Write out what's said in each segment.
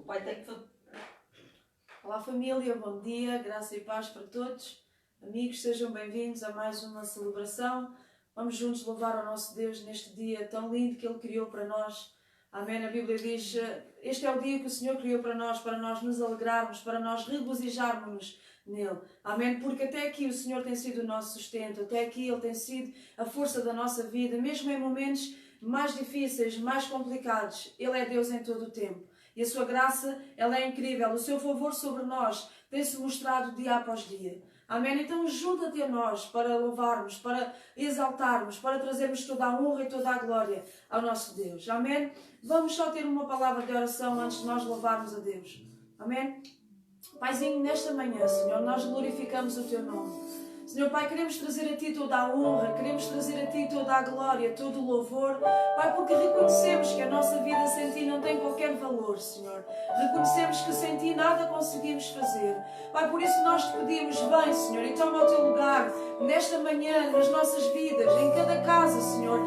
pai tem que... Olá família, bom dia, graça e paz para todos. Amigos, sejam bem-vindos a mais uma celebração. Vamos juntos louvar ao nosso Deus neste dia tão lindo que Ele criou para nós. Amém. A Bíblia diz, este é o dia que o Senhor criou para nós nos alegrarmos, para nós regozijarmos nele. Amém. Porque até aqui o Senhor tem sido o nosso sustento, até aqui Ele tem sido a força da nossa vida, mesmo em momentos mais difíceis, mais complicados. Ele é Deus em todo o tempo. E a sua graça, ela é incrível. O seu favor sobre nós tem-se mostrado dia após dia. Amém? Então ajuda-te a nós para louvarmos, para exaltarmos, para trazermos toda a honra e toda a glória ao nosso Deus. Amém? Vamos só ter uma palavra de oração antes de nós louvarmos a Deus. Amém? Paizinho, nesta manhã, Senhor, nós glorificamos o Teu nome. Senhor Pai, queremos trazer a Ti toda a honra, queremos trazer a Ti toda a glória, todo o louvor, Pai, porque reconhecemos que a nossa vida sem Ti não tem qualquer valor, Senhor. Reconhecemos que sem Ti nada conseguimos fazer. Pai, por isso nós Te pedimos, vem, Senhor, e toma o Teu lugar nesta manhã, nas nossas vidas, em cada casa, Senhor,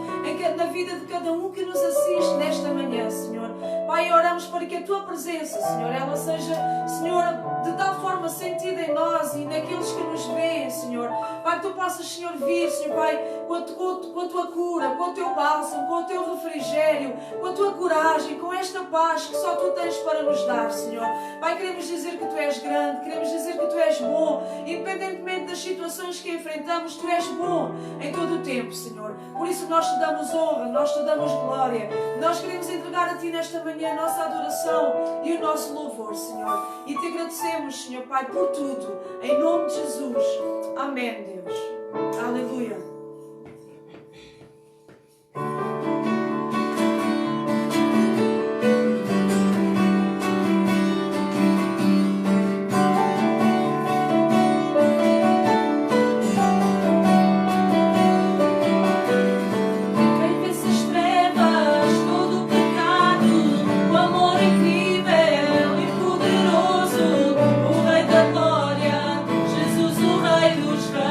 na vida de cada um que nos assiste nesta manhã, Senhor. Pai, oramos para que a Tua presença, Senhor, ela seja, Senhor, de tal forma sentida em nós e naqueles que nos veem, Senhor. Pai, que Tu possas, Senhor, vir, Senhor, Pai, com a Tua cura, com o Teu bálsamo, com o Teu refrigério, com a Tua coragem, com esta paz que só Tu tens para nos dar, Senhor. Pai, queremos dizer que Tu és grande, queremos dizer que Tu és bom, independentemente das situações que enfrentamos, Tu és bom em todo o tempo, Senhor. Por isso nós Te damos honra, nós Te damos glória. Nós queremos entregar a Ti nesta manhã a nossa adoração e o nosso louvor, Senhor. E Te agradecemos, Senhor Pai, por tudo, em nome de Jesus. Amém, Deus. Aleluia. Jesus, o Rei dos Reis.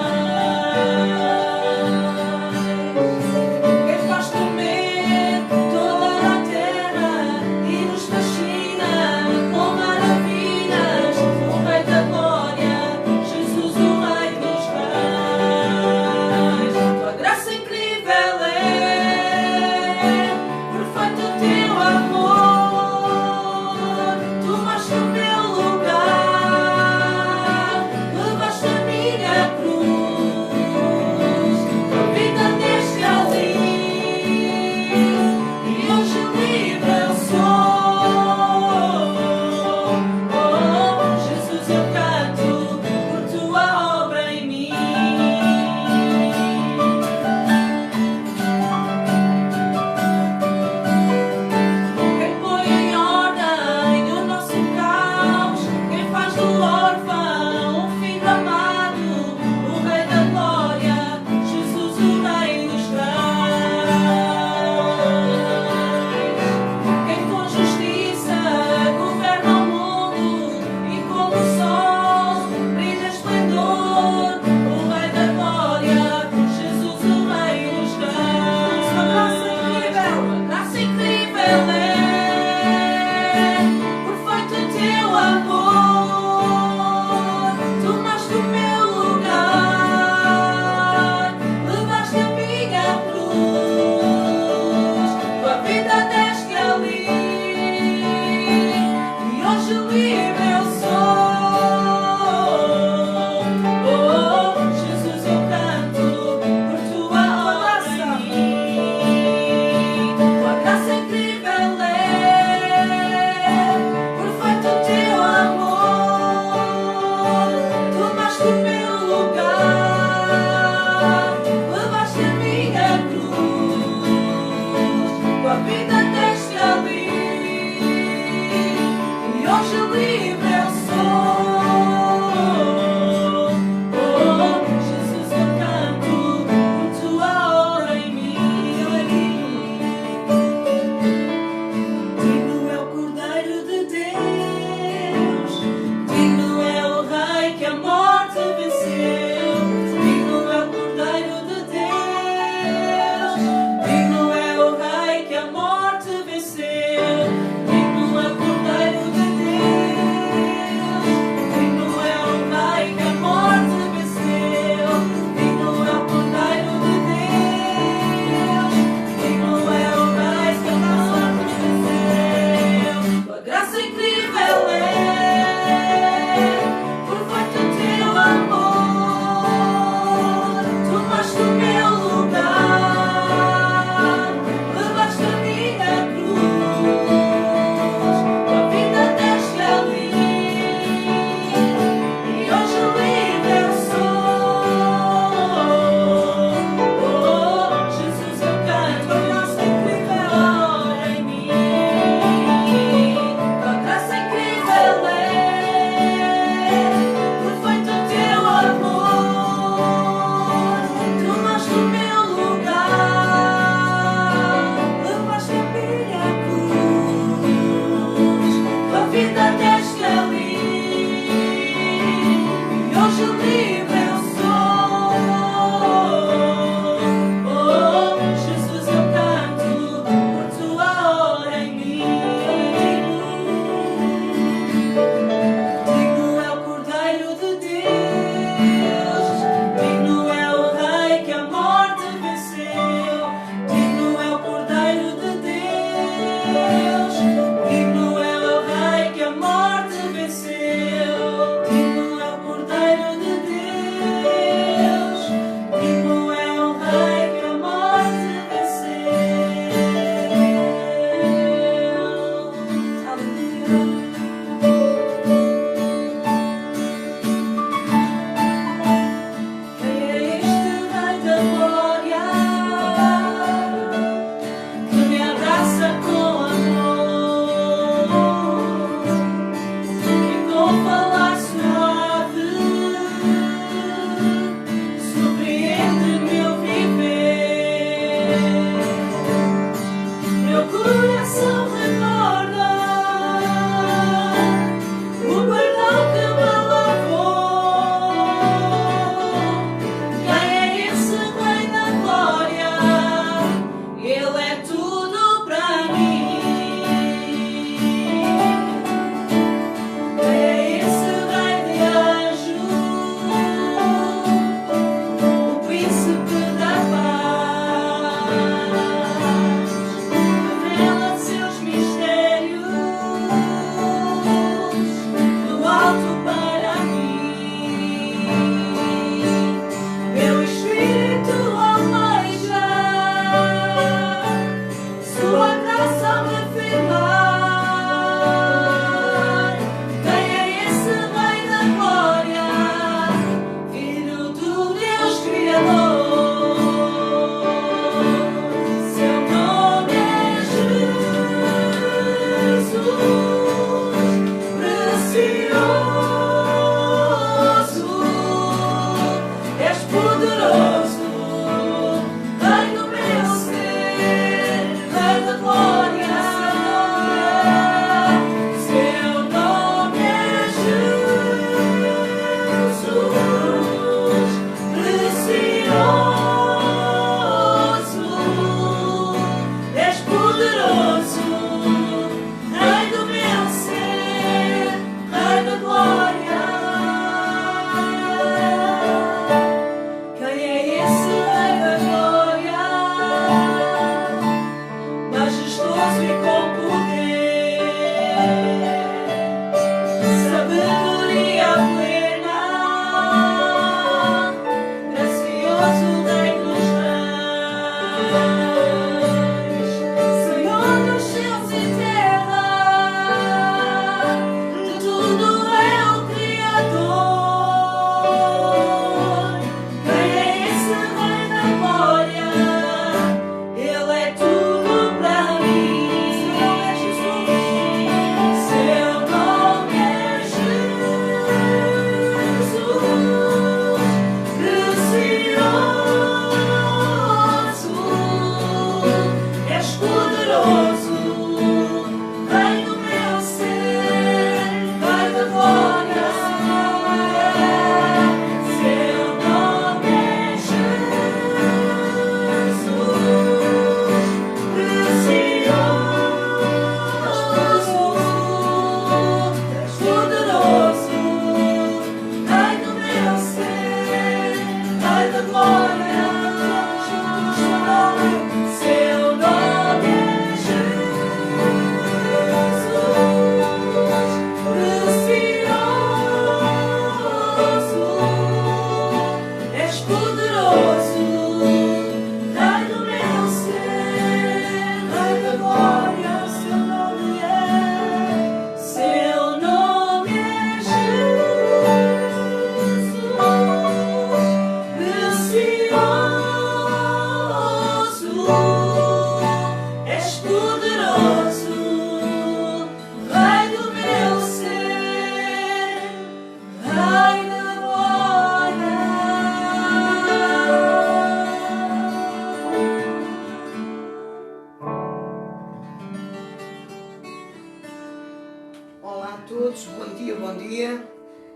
Olá a todos, bom dia, bom dia.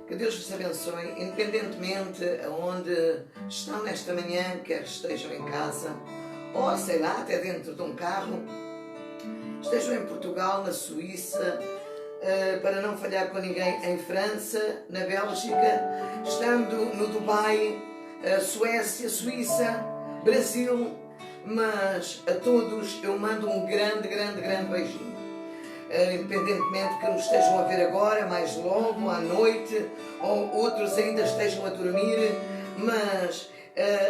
Que Deus vos abençoe, independentemente aonde estão nesta manhã, quer estejam em casa, ou sei lá, até dentro de um carro, estejam em Portugal, na Suíça, para não falhar com ninguém, em França, na Bélgica, estando no Dubai, Suécia, Suíça, Brasil, mas a todos eu mando um grande beijinho. Independentemente que nos estejam a ver agora, mais logo, à noite, ou outros ainda estejam a dormir, mas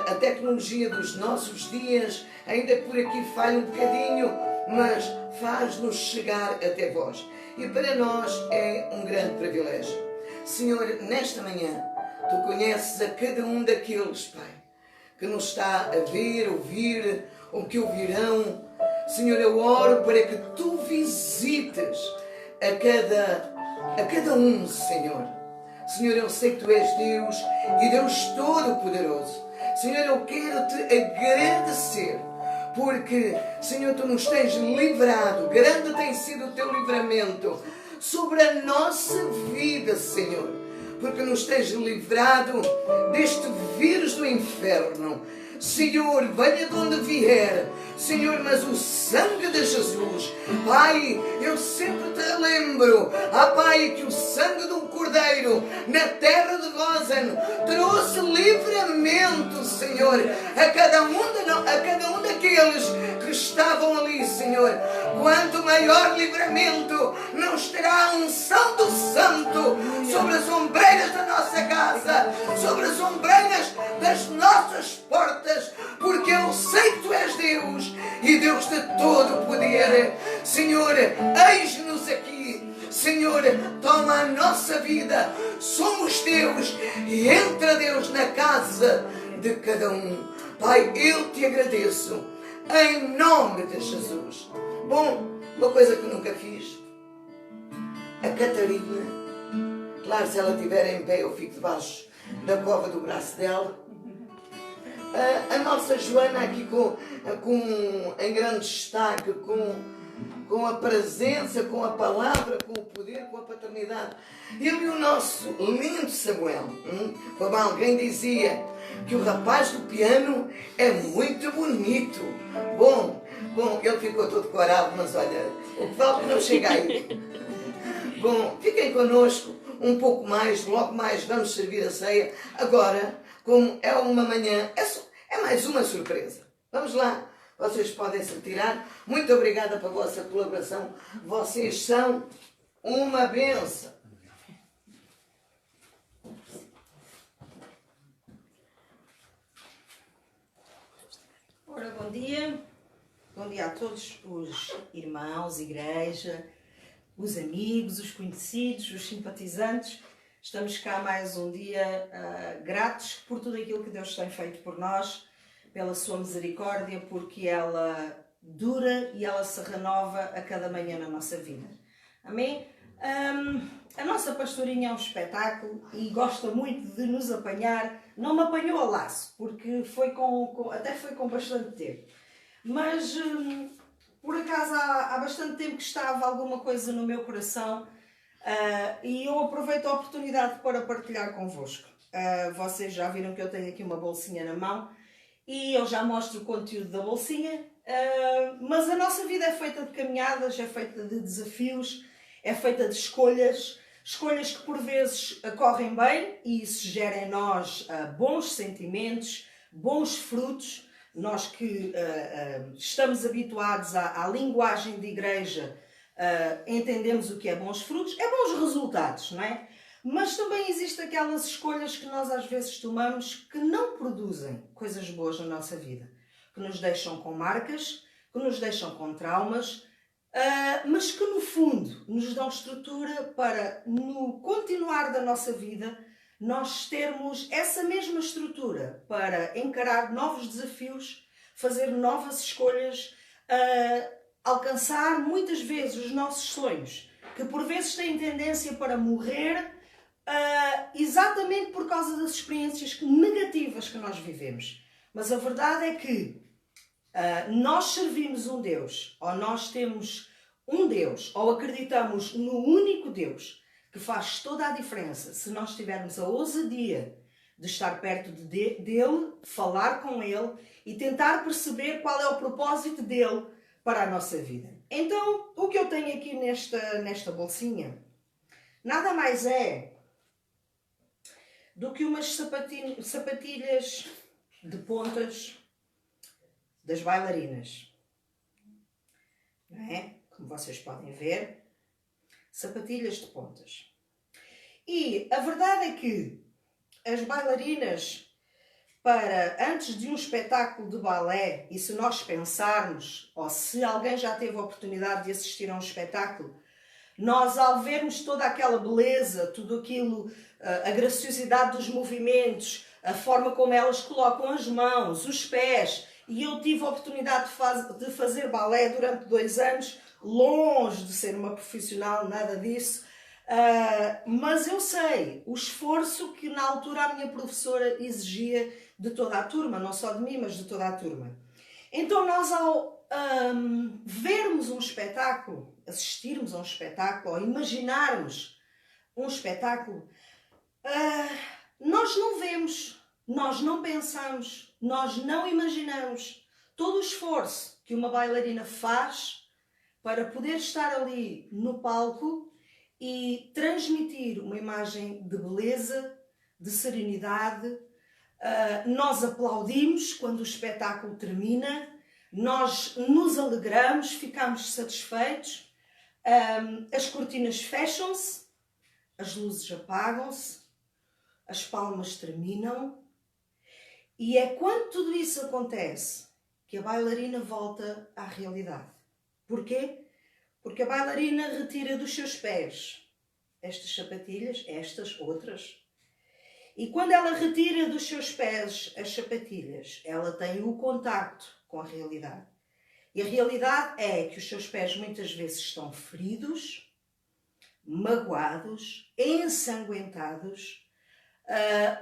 a tecnologia dos nossos dias, ainda por aqui falha um bocadinho, mas faz-nos chegar até vós. E para nós é um grande privilégio. Senhor, nesta manhã, Tu conheces a cada um daqueles, Pai, que nos está a ver, ouvir, ou que ouvirão. Senhor, eu oro para que Tu visites a cada um, Senhor. Senhor, eu sei que Tu és Deus e Deus Todo-Poderoso. Senhor, eu quero Te agradecer porque, Senhor, Tu nos tens livrado. Grande tem sido o Teu livramento sobre a nossa vida, Senhor, porque nos tens livrado deste vírus do inferno. Senhor, venha de onde vier, Senhor, mas o sangue de Jesus, Pai, eu sempre Te lembro, Pai, que o sangue de um cordeiro na terra de Gozen trouxe livramento, Senhor, a cada um daqueles que estavam ali, Senhor. Quanto maior livramento nos terá a unção do Santo sobre as ombreiras da nossa casa, sobre as ombreiras das nossas portas, porque eu sei que Tu és Deus e Deus de todo o poder. Senhor, eis-nos aqui. Senhor, toma a nossa vida. Somos Deus e entra, Deus, na casa de cada um. Pai, eu Te agradeço em nome de Jesus. Bom, uma coisa que nunca fiz. A Catarina, claro, se ela estiver em pé, eu fico debaixo da cova do braço dela. A nossa Joana aqui em grande destaque, com a presença, com a palavra, com o poder, com a paternidade. E o nosso lindo Samuel. Como alguém dizia, que o rapaz do piano é muito bonito. Bom, ele ficou todo corado, mas olha, o que falta não chega aí. Bom, fiquem connosco um pouco mais, logo mais vamos servir a ceia. Agora, como é uma manhã, é mais uma surpresa. Vamos lá, vocês podem se retirar. Muito obrigada pela vossa colaboração. Vocês são uma bênção. Ora, bom dia. Bom dia a todos os irmãos, igreja, os amigos, os conhecidos, os simpatizantes. Estamos cá mais um dia gratos por tudo aquilo que Deus tem feito por nós, pela sua misericórdia, porque ela dura e ela se renova a cada manhã na nossa vida. Amém? A nossa pastorinha é um espetáculo e gosta muito de nos apanhar. Não me apanhou a laço, porque até foi com bastante tempo. Mas, por acaso, há bastante tempo que estava alguma coisa no meu coração e eu aproveito a oportunidade para partilhar convosco. Vocês já viram que eu tenho aqui uma bolsinha na mão e eu já mostro o conteúdo da bolsinha, mas a nossa vida é feita de caminhadas, é feita de desafios, é feita de escolhas que por vezes correm bem e isso gera em nós bons sentimentos, bons frutos. Nós que estamos habituados à linguagem de igreja, entendemos o que é bons frutos, é bons resultados, não é? Mas também existem aquelas escolhas que nós às vezes tomamos que não produzem coisas boas na nossa vida, que nos deixam com marcas, que nos deixam com traumas, mas que no fundo nos dão estrutura para, no continuar da nossa vida, nós termos essa mesma estrutura para encarar novos desafios, fazer novas escolhas, alcançar muitas vezes os nossos sonhos, que por vezes têm tendência para morrer exatamente por causa das experiências negativas que nós vivemos. Mas a verdade é que nós servimos um Deus, ou nós temos um Deus, ou acreditamos no único Deus que faz toda a diferença se nós tivermos a ousadia de estar perto dele, falar com ele e tentar perceber qual é o propósito dele para a nossa vida. Então, o que eu tenho aqui nesta bolsinha nada mais é do que umas sapatilhas de pontas das bailarinas. Não é? Como vocês podem ver, sapatilhas de pontas. E a verdade é que as bailarinas, antes de um espetáculo de balé, e se nós pensarmos, ou se alguém já teve a oportunidade de assistir a um espetáculo, nós, ao vermos toda aquela beleza, tudo aquilo, a graciosidade dos movimentos, a forma como elas colocam as mãos, os pés, e eu tive a oportunidade de fazer balé durante 2 anos, longe de ser uma profissional, nada disso, mas eu sei o esforço que na altura a minha professora exigia de toda a turma, não só de mim, mas de toda a turma. Então nós, ao vermos um espetáculo, assistirmos a um espetáculo, ou imaginarmos um espetáculo, nós não vemos, nós não pensamos, nós não imaginamos todo o esforço que uma bailarina faz para poder estar ali no palco e transmitir uma imagem de beleza, de serenidade. Nós aplaudimos quando o espetáculo termina, nós nos alegramos, ficamos satisfeitos, as cortinas fecham-se, as luzes apagam-se, as palmas terminam, e é quando tudo isso acontece que a bailarina volta à realidade. Porquê? Porque a bailarina retira dos seus pés estas sapatilhas, estas outras, e quando ela retira dos seus pés as sapatilhas, ela tem o contacto com a realidade. E a realidade é que os seus pés muitas vezes estão feridos, magoados, ensanguentados.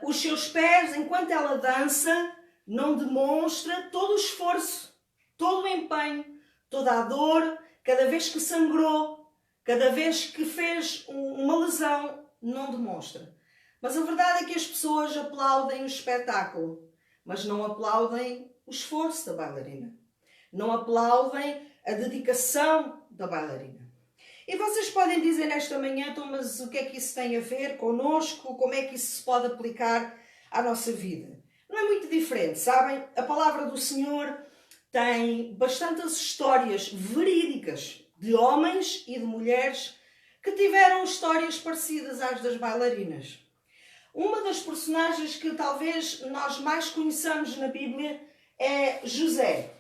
Os seus pés, enquanto ela dança, não demonstra todo o esforço, todo o empenho, toda a dor, cada vez que sangrou, cada vez que fez uma lesão, não demonstra. Mas a verdade é que as pessoas aplaudem o espetáculo, mas não aplaudem o esforço da bailarina. Não aplaudem a dedicação da bailarina. E vocês podem dizer nesta manhã, então, mas o que é que isso tem a ver connosco? Como é que isso se pode aplicar à nossa vida? Não é muito diferente, sabem? A palavra do Senhor tem bastantes histórias verídicas de homens e de mulheres que tiveram histórias parecidas às das bailarinas. Uma das personagens que talvez nós mais conheçamos na Bíblia é José.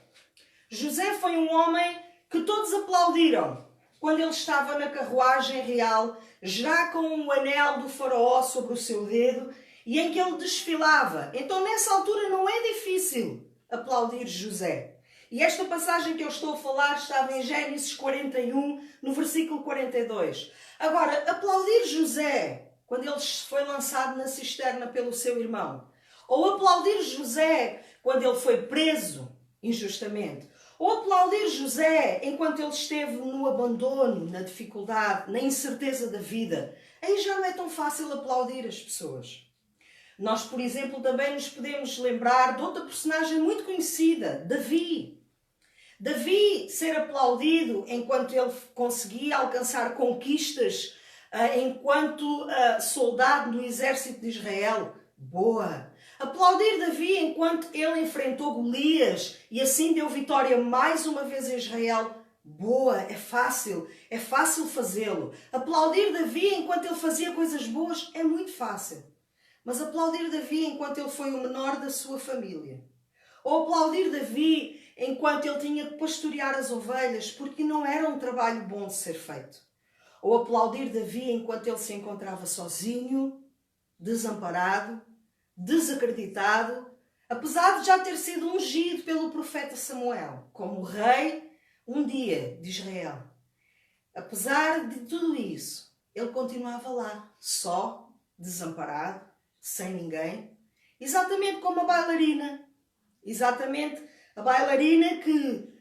José foi um homem que todos aplaudiram quando ele estava na carruagem real, já com o anel do faraó sobre o seu dedo, e em que ele desfilava. Então, nessa altura, não é difícil aplaudir José. E esta passagem que eu estou a falar estava em Gênesis 41, no versículo 42. Agora, aplaudir José quando ele foi lançado na cisterna pelo seu irmão, ou aplaudir José quando ele foi preso injustamente, ou aplaudir José enquanto ele esteve no abandono, na dificuldade, na incerteza da vida, aí já não é tão fácil aplaudir as pessoas. Nós, por exemplo, também nos podemos lembrar de outra personagem muito conhecida, Davi. Davi ser aplaudido enquanto ele conseguia alcançar conquistas enquanto soldado do exército de Israel. Boa! Aplaudir Davi enquanto ele enfrentou Golias e assim deu vitória mais uma vez a Israel. Boa, é fácil fazê-lo. Aplaudir Davi enquanto ele fazia coisas boas é muito fácil. Mas aplaudir Davi enquanto ele foi o menor da sua família. Ou aplaudir Davi enquanto ele tinha que pastorear as ovelhas, porque não era um trabalho bom de ser feito. Ou aplaudir Davi enquanto ele se encontrava sozinho, desamparado, desacreditado, apesar de já ter sido ungido pelo profeta Samuel como rei um dia de Israel. Apesar de tudo isso, ele continuava lá, só, desamparado, sem ninguém, exatamente como a bailarina. Exatamente a bailarina que,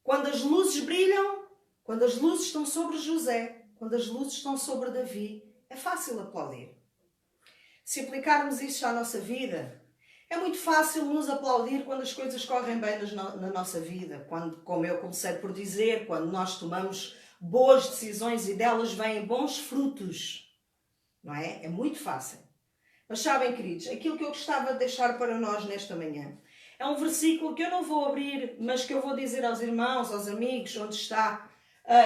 quando as luzes brilham, quando as luzes estão sobre José, quando as luzes estão sobre Davi, é fácil aplaudir. Se aplicarmos isso à nossa vida, é muito fácil nos aplaudir quando as coisas correm bem na nossa vida. Quando, como eu comecei por dizer, quando nós tomamos boas decisões e delas vêm bons frutos. Não é? É muito fácil. Mas sabem, queridos, aquilo que eu gostava de deixar para nós nesta manhã é um versículo que eu não vou abrir, mas que eu vou dizer aos irmãos, aos amigos, onde está.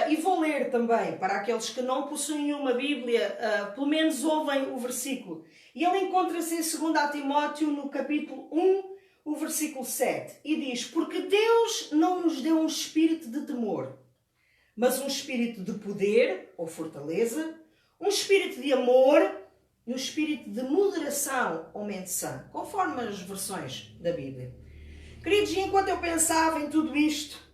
E vou ler também, para aqueles que não possuem uma Bíblia, pelo menos ouvem o versículo. E ele encontra-se em 2 Timóteo, no capítulo 1, o versículo 7. E diz: porque Deus não nos deu um espírito de temor, mas um espírito de poder, ou fortaleza, um espírito de amor e um espírito de moderação, ou mente sã, conforme as versões da Bíblia. Queridos, e enquanto eu pensava em tudo isto,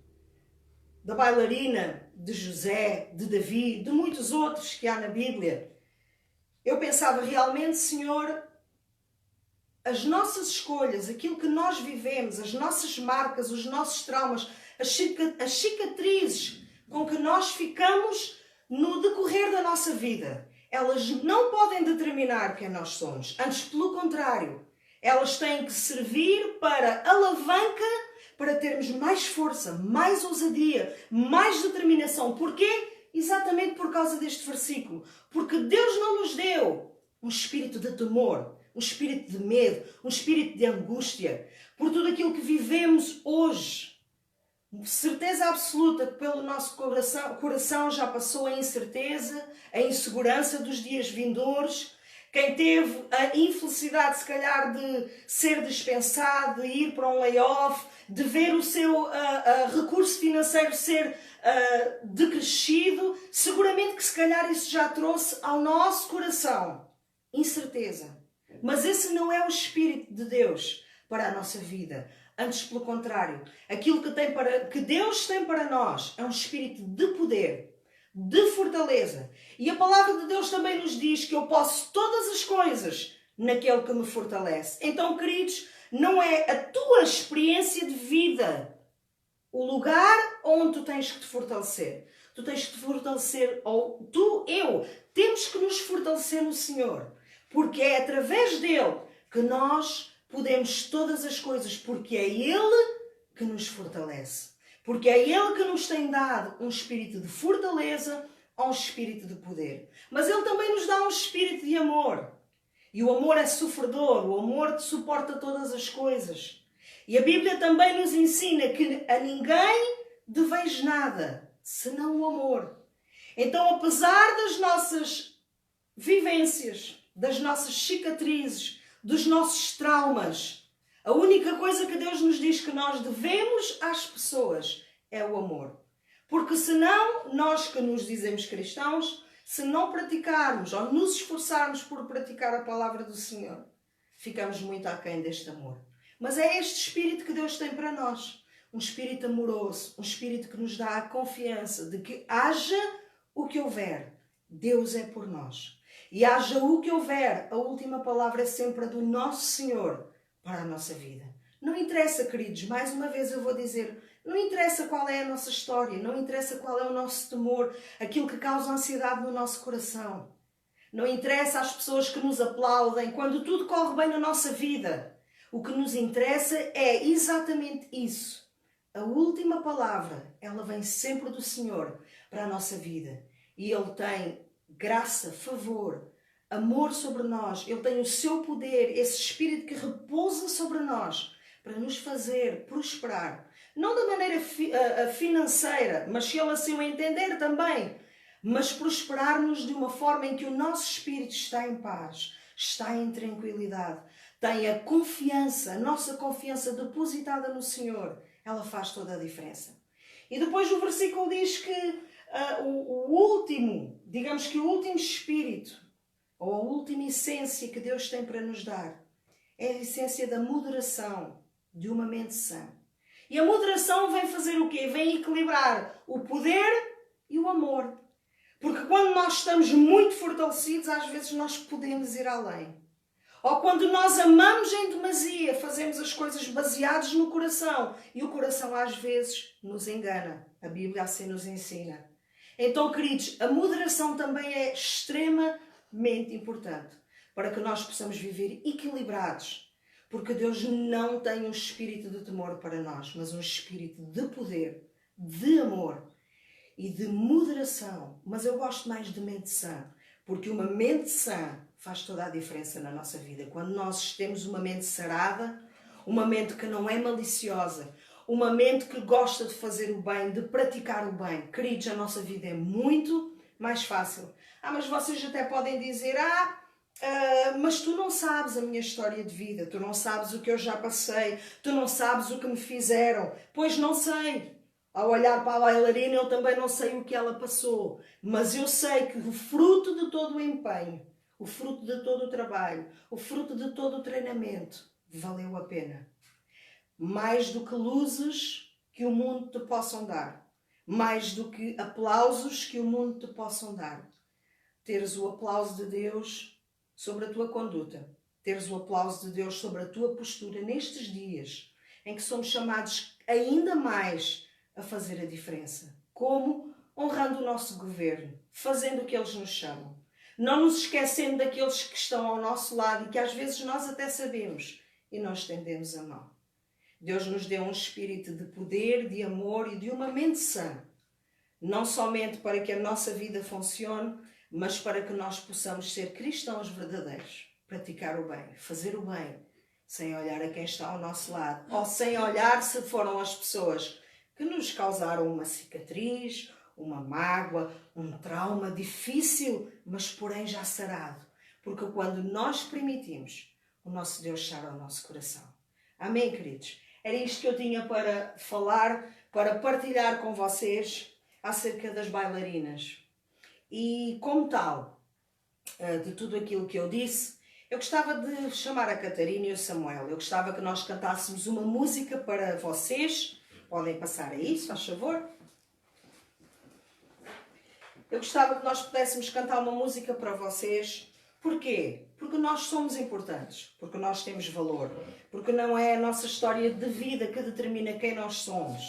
da bailarina, de José, de Davi, de muitos outros que há na Bíblia, eu pensava realmente, Senhor, as nossas escolhas, aquilo que nós vivemos, as nossas marcas, os nossos traumas, as cicatrizes com que nós ficamos no decorrer da nossa vida, elas não podem determinar quem nós somos. Antes, pelo contrário, elas têm que servir para alavanca, para termos mais força, mais ousadia, mais determinação. Porquê? Exatamente por causa deste versículo. Porque Deus não nos deu um espírito de temor, um espírito de medo, um espírito de angústia, por tudo aquilo que vivemos hoje. Certeza absoluta que pelo nosso coração já passou a incerteza, a insegurança dos dias vindouros. Quem teve a infelicidade, se calhar, de ser dispensado, de ir para um layoff, de ver o seu recurso financeiro ser decrescido, seguramente que se calhar isso já trouxe ao nosso coração incerteza. Mas esse não é o Espírito de Deus para a nossa vida. Antes, pelo contrário, aquilo que Deus tem para nós é um espírito de poder, de fortaleza. E a palavra de Deus também nos diz que eu posso todas as coisas naquele que me fortalece. Então, queridos, não é a tua experiência de vida o lugar onde tu tens que te fortalecer. Tu tens que te fortalecer, ou eu, temos que nos fortalecer no Senhor. Porque é através dele que nós podemos todas as coisas, porque é Ele que nos fortalece. Porque é Ele que nos tem dado um espírito de fortaleza ou um espírito de poder. Mas Ele também nos dá um espírito de amor. E o amor é sofredor, o amor suporta todas as coisas. E a Bíblia também nos ensina que a ninguém deveis nada, senão o amor. Então, apesar das nossas vivências, das nossas cicatrizes, dos nossos traumas, a única coisa que Deus nos diz que nós devemos às pessoas é o amor. Porque senão, nós que nos dizemos cristãos, se não praticarmos ou nos esforçarmos por praticar a palavra do Senhor, ficamos muito aquém deste amor. Mas é este espírito que Deus tem para nós. Um espírito amoroso, um espírito que nos dá a confiança de que haja o que houver, Deus é por nós. E haja o que houver, a última palavra é sempre a do nosso Senhor para a nossa vida. Não interessa, queridos, mais uma vez eu vou dizer, não interessa qual é a nossa história, não interessa qual é o nosso temor, aquilo que causa ansiedade no nosso coração. Não interessa as pessoas que nos aplaudem quando tudo corre bem na nossa vida. O que nos interessa é exatamente isso. A última palavra, ela vem sempre do Senhor para a nossa vida. E Ele tem graça, favor, amor sobre nós. Ele tem o seu poder, esse Espírito que repousa sobre nós para nos fazer prosperar. Não da maneira financeira, mas se Ele assim o entender também. Mas prosperar-nos de uma forma em que o nosso espírito está em paz, está em tranquilidade. Tem a confiança, a nossa confiança depositada no Senhor. Ela faz toda a diferença. E depois o versículo diz que o último espírito, ou a última essência que Deus tem para nos dar, é a essência da moderação, de uma mente sã. E a moderação vem fazer o quê? Vem equilibrar o poder e o amor. Porque quando nós estamos muito fortalecidos, às vezes nós podemos ir além. Ou quando nós amamos em demasia, fazemos as coisas baseadas no coração. E o coração às vezes nos engana. A Bíblia assim nos ensina. Então, queridos, a moderação também é extremamente importante para que nós possamos viver equilibrados. Porque Deus não tem um espírito de temor para nós, mas um espírito de poder, de amor e de moderação. Mas eu gosto mais de mente sã, porque uma mente sã faz toda a diferença na nossa vida. Quando nós temos uma mente sarada, uma mente que não é maliciosa, uma mente que gosta de fazer o bem, de praticar o bem. Queridos, a nossa vida é muito mais fácil. Mas vocês até podem dizer, mas tu não sabes a minha história de vida, tu não sabes o que eu já passei, tu não sabes o que me fizeram. Pois não sei. Ao olhar para a bailarina, eu também não sei o que ela passou. Mas eu sei que o fruto de todo o empenho, o fruto de todo o trabalho, o fruto de todo o treinamento, valeu a pena. Mais do que luzes que o mundo te possam dar. Mais do que aplausos que o mundo te possam dar. Teres o aplauso de Deus sobre a tua conduta. Teres o aplauso de Deus sobre a tua postura nestes dias em que somos chamados ainda mais a fazer a diferença. Como? Honrando o nosso governo, fazendo o que eles nos chamam. Não nos esquecendo daqueles que estão ao nosso lado e que às vezes nós até sabemos e não estendemos a mão. Deus nos deu um espírito de poder, de amor e de uma mente sã. Não somente para que a nossa vida funcione, mas para que nós possamos ser cristãos verdadeiros. Praticar o bem, fazer o bem, sem olhar a quem está ao nosso lado. Ou sem olhar se foram as pessoas que nos causaram uma cicatriz, uma mágoa, um trauma difícil, mas porém já sarado. Porque quando nós permitimos, o nosso Deus sara o nosso coração. Amém, queridos? Era isto que eu tinha para falar, para partilhar com vocês acerca das bailarinas. E como tal, de tudo aquilo que eu disse, eu gostava de chamar a Catarina e o Samuel. Eu gostava que nós cantássemos uma música para vocês. Podem passar aí, se faz favor. Eu gostava que nós pudéssemos cantar uma música para vocês. Porquê? Porque nós somos importantes, porque nós temos valor, porque não é a nossa história de vida que determina quem nós somos.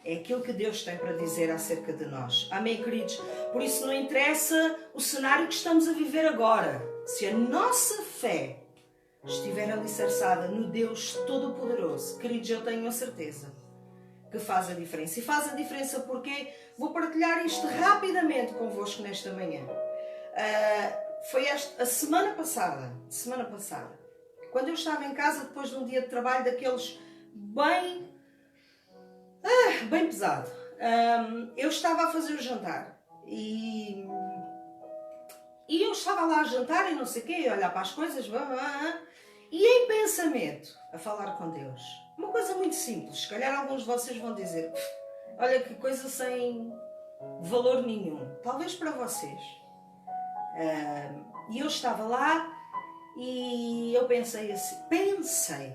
É aquilo que Deus tem para dizer acerca de nós. Amém, queridos? Por isso não interessa o cenário que estamos a viver agora. Se a nossa fé estiver alicerçada no Deus Todo-Poderoso, queridos, eu tenho a certeza que faz a diferença. E faz a diferença porque vou partilhar isto rapidamente convosco nesta manhã. Foi a semana passada, quando eu estava em casa depois de um dia de trabalho daqueles bem pesado. Eu estava a fazer o jantar e eu estava lá a jantar e não sei o quê, a olhar para as coisas e em pensamento a falar com Deus. Uma coisa muito simples, se calhar alguns de vocês vão dizer, olha que coisa sem valor nenhum, talvez para vocês. E eu estava lá e eu pensei assim,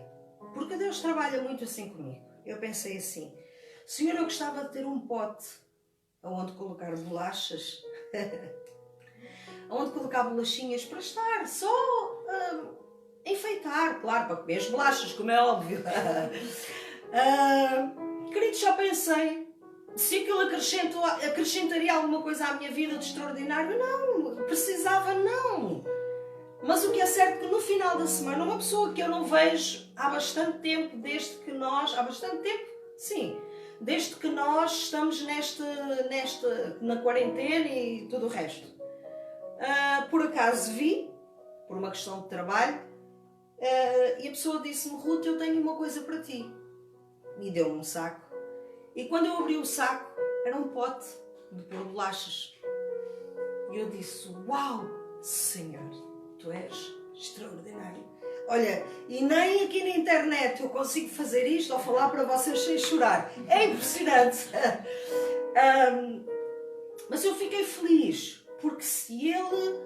porque Deus trabalha muito assim comigo. Eu pensei assim, Senhor, eu gostava de ter um pote onde colocar bolachas, onde colocar bolachinhas para estar só enfeitar, claro, para comer as bolachas, como é óbvio. Queridos, já pensei se aquilo acrescentaria alguma coisa à minha vida de extraordinário. Não, precisava não. Mas o que é certo é que no final da semana, uma pessoa que eu não vejo há bastante tempo, desde que nós estamos na quarentena e tudo o resto. Por acaso vi, por uma questão de trabalho, e a pessoa disse-me, Ruth, eu tenho uma coisa para ti. E deu-me um saco. E quando eu abri o saco, era um pote de pôr bolachas. E eu disse, uau, Senhor, tu és extraordinário. Olha, e nem aqui na internet eu consigo fazer isto ou falar para vocês sem chorar. É impressionante. Mas eu fiquei feliz, porque se Ele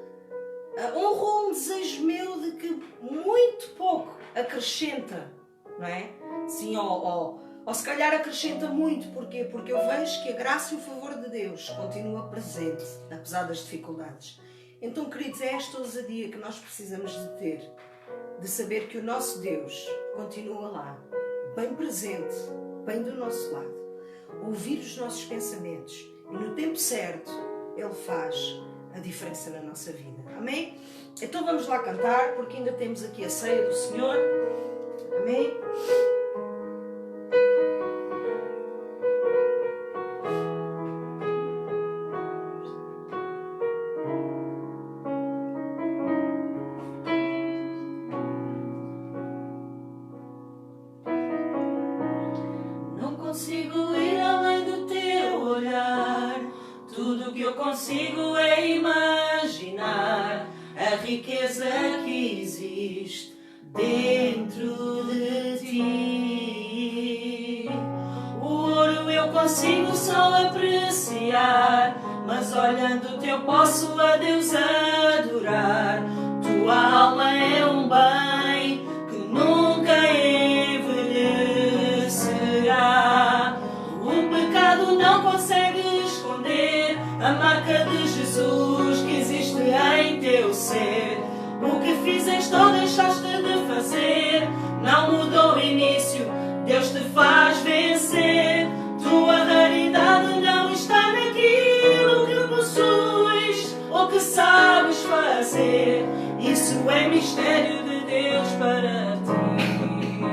honrou um desejo meu de que muito pouco acrescenta, não é? Sim, ou se calhar acrescenta muito. Porquê? Porque eu vejo que a graça e o favor de Deus continua presente, apesar das dificuldades. Então, queridos, é esta ousadia que nós precisamos de ter, de saber que o nosso Deus continua lá, bem presente, bem do nosso lado, ouvir os nossos pensamentos e no tempo certo Ele faz a diferença na nossa vida. Amém? Então vamos lá cantar, porque ainda temos aqui a ceia do Senhor. Amém? Não consigo ir além do teu olhar. Tudo que eu consigo é imaginar a riqueza que existe dentro de ti. O ouro eu consigo só apreciar, mas olhando-te eu posso a Deus adorar. Tua alma é um bem que nunca envelhecerá. O pecado não consegue esconder a marca de Jesus que existe em teu ser. O que fizeste ou deixaste de fazer não mudou o início, Deus te faz vencer. Tua raridade não está naquilo que possuis ou que sabes fazer. Isso é mistério de Deus para ti.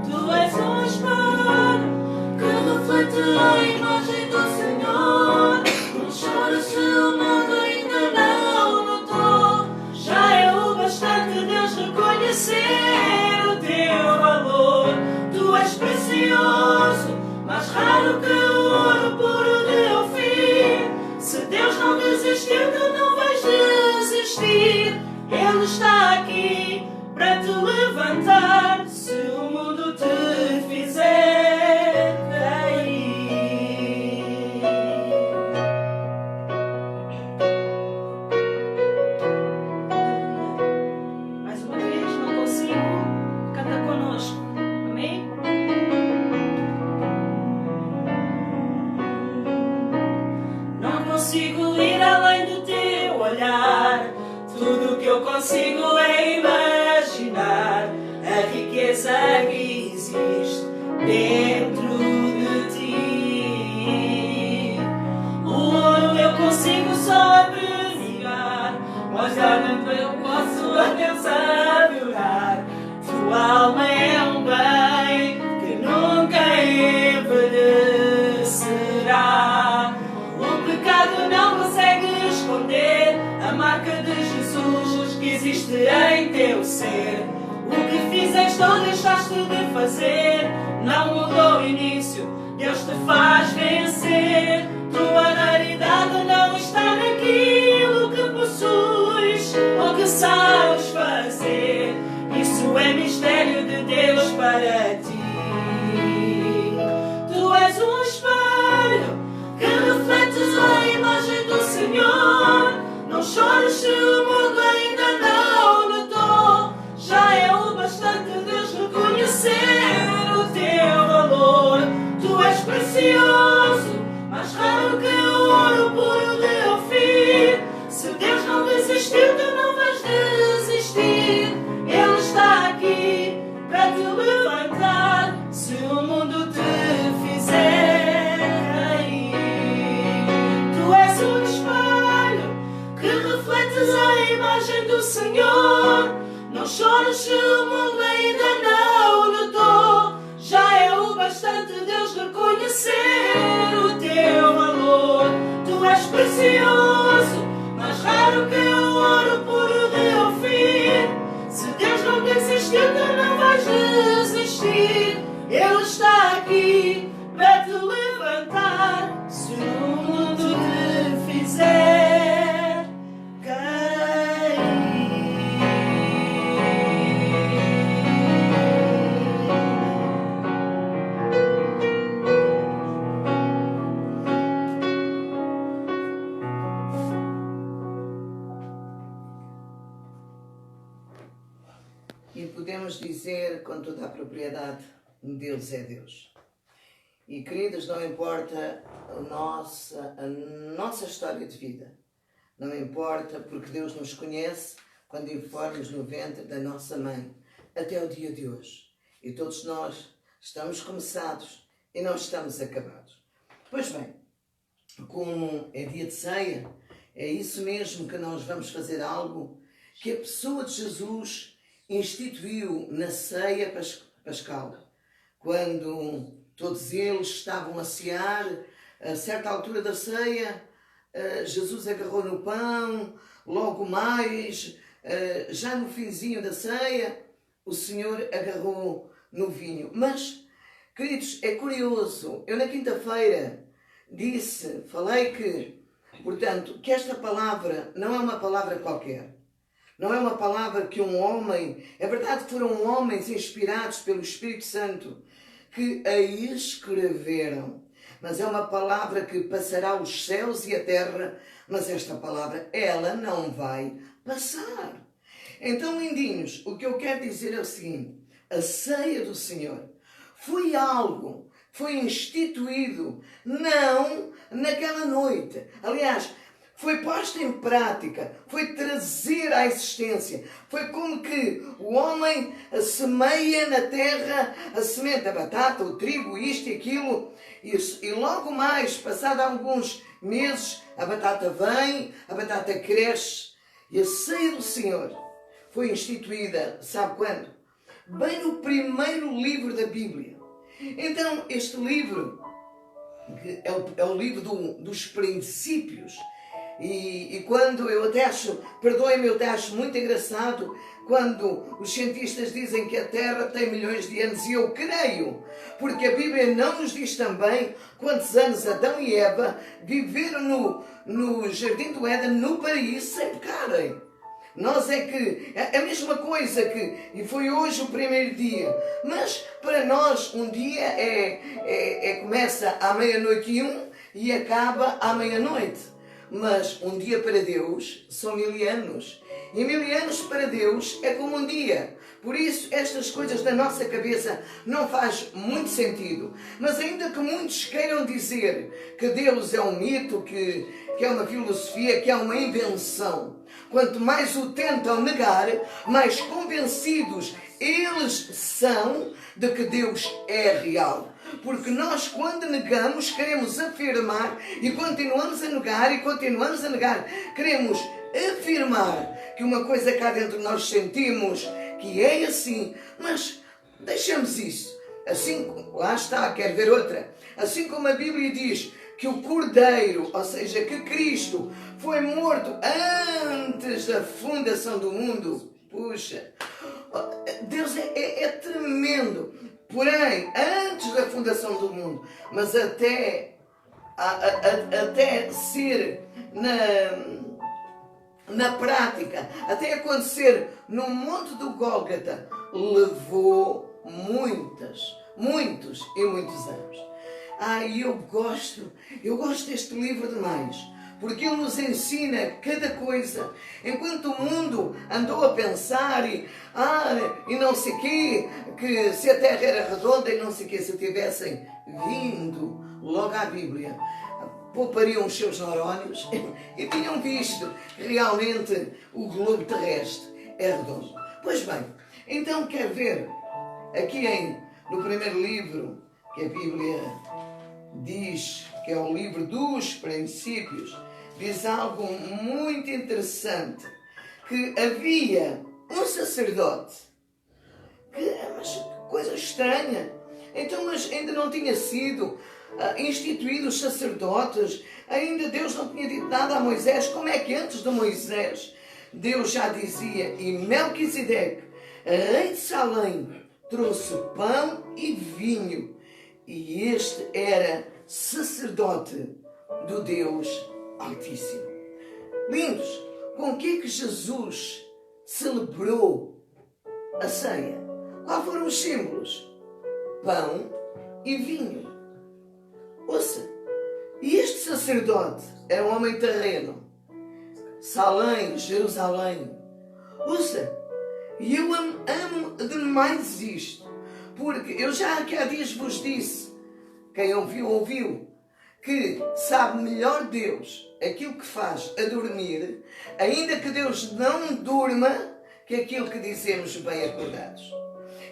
Tu és um espelho que reflete a imagem do Senhor. Não choras se o mundo ainda não notou. Já é o bastante Deus reconhecer o teu valor. Tu és precioso, mais raro que o ouro puro de Ofir. Se Deus não desistiu, tu não vais desistir. Ele está aqui para te levantar se o mundo te fizer cair. Mais uma vez, não consigo. Canta conosco. Amém? Não consigo ir além do teu olhar. Tudo que eu consigo é imaginar a riqueza que existe dentro de ti. O ouro eu consigo só apreciar, mas olhando eu posso a Deus adorar. Tua alma é um bem que nunca envelhecerá. O pecado não consegue esconder a marca de Jesus que existe em teu ser. O que fizeste ou deixaste de fazer não mudou o início, Deus te faz vencer. Tua raridade não está naquilo que possuis ou que sabes fazer. Isso é mistério de Deus para ti. Tu és um espelho que refletes a imagem do Senhor. Não chores se o mundo ainda não notou. Já é o bastante Deus reconhecer o teu valor. Tu és precioso, mais raro que o ouro puro de Ofir. Se Deus não desistiu, tu não vais desistir. Ele está aqui para te levantar se o mundo te fizer cair. Tu és um espelho que refletes a imagem do Senhor. Não chores se o mundo ainda não notou. Já é o bastante Deus reconhecer o teu valor. Tu és precioso, mais raro que o ouro puro de Ofir. Se Deus não desistiu, tu não vais desistir. Ele está aqui para te levantar se o mundo te fizer cair. E podemos dizer com toda a propriedade, Deus é Deus. E queridos, não importa a nossa história de vida, não importa porque Deus nos conhece quando informos no ventre da nossa mãe, até o dia de hoje. E todos nós estamos começados e não estamos acabados. Pois bem, como é dia de ceia, é isso mesmo que nós vamos fazer algo que a pessoa de Jesus instituiu na ceia pascal. Quando todos eles estavam a cear, a certa altura da ceia, Jesus agarrou no pão, logo mais, já no finzinho da ceia, o Senhor agarrou no vinho. Mas, queridos, é curioso, eu na quinta-feira falei que, portanto, que esta palavra não é uma palavra qualquer. Não é uma palavra que um homem... É verdade que foram homens inspirados pelo Espírito Santo que a escreveram. Mas é uma palavra que passará os céus e a terra, mas esta palavra, ela não vai passar. Então, lindinhos, o que eu quero dizer é o seguinte: a ceia do Senhor foi algo, foi instituído, não naquela noite. Aliás, foi posta em prática, foi trazer à existência. Foi como que o homem semeia na terra a semente da batata, o trigo, isto e aquilo, e logo mais, passado alguns meses, a batata vem, a batata cresce, e a ceia do Senhor foi instituída, sabe quando? Bem no primeiro livro da Bíblia. Então, este livro, que é o livro dos princípios, e quando eu até acho, perdoem-me, eu até acho muito engraçado quando os cientistas dizem que a Terra tem milhões de anos, e eu creio, porque a Bíblia não nos diz também quantos anos Adão e Eva viveram no Jardim do Éden, no paraíso, sem pecarem. Nós é que, é a mesma coisa que, e foi hoje o primeiro dia, mas para nós um dia começa à 00:01 e acaba à meia-noite. Mas um dia para Deus são 1000 anos. E 1000 anos para Deus é como um dia. Por isso, estas coisas da nossa cabeça não faz muito sentido. Mas ainda que muitos queiram dizer que Deus é um mito, que é uma filosofia, que é uma invenção, quanto mais o tentam negar, mais convencidos eles são de que Deus é real. Porque nós, quando negamos, queremos afirmar e continuamos a negar e continuamos a negar. Queremos afirmar que uma coisa cá dentro nós sentimos que é assim, mas deixamos isso. Assim, lá está, quer ver outra. Assim como a Bíblia diz que o Cordeiro, ou seja, que Cristo foi morto antes da fundação do mundo. Puxa, Deus é tremendo. Porém, antes da fundação do mundo, mas até ser na prática, até acontecer no Monte do Gólgota, levou muitos e muitos anos. Eu gosto deste livro demais, porque ele nos ensina cada coisa. Enquanto o mundo andou a pensar e não sei quê, que se a Terra era redonda e não sei quê, se tivessem vindo logo à Bíblia, poupariam os seus neurónios e tinham visto que realmente o globo terrestre é redondo. Pois bem, então quer ver aqui no primeiro livro que a Bíblia diz que é o livro dos princípios, diz algo muito interessante, que havia um sacerdote, mas que coisa estranha, então mas ainda não tinha sido instituído os sacerdotes, ainda Deus não tinha dito nada a Moisés. Como é que antes de Moisés Deus já dizia, e Melquisedeque, rei de Salém, trouxe pão e vinho, e este era sacerdote do Deus Altíssimo. Lindos, com o que é que Jesus celebrou a ceia? Quais foram os símbolos? Pão e vinho. Ouça, e este sacerdote era um homem terreno, Salém, Jerusalém. Ouça, e eu amo demais isto, porque eu já aqui há dias vos disse, quem ouviu, que sabe melhor Deus aquilo que faz a dormir, ainda que Deus não durma, que aquilo que dizemos bem acordados.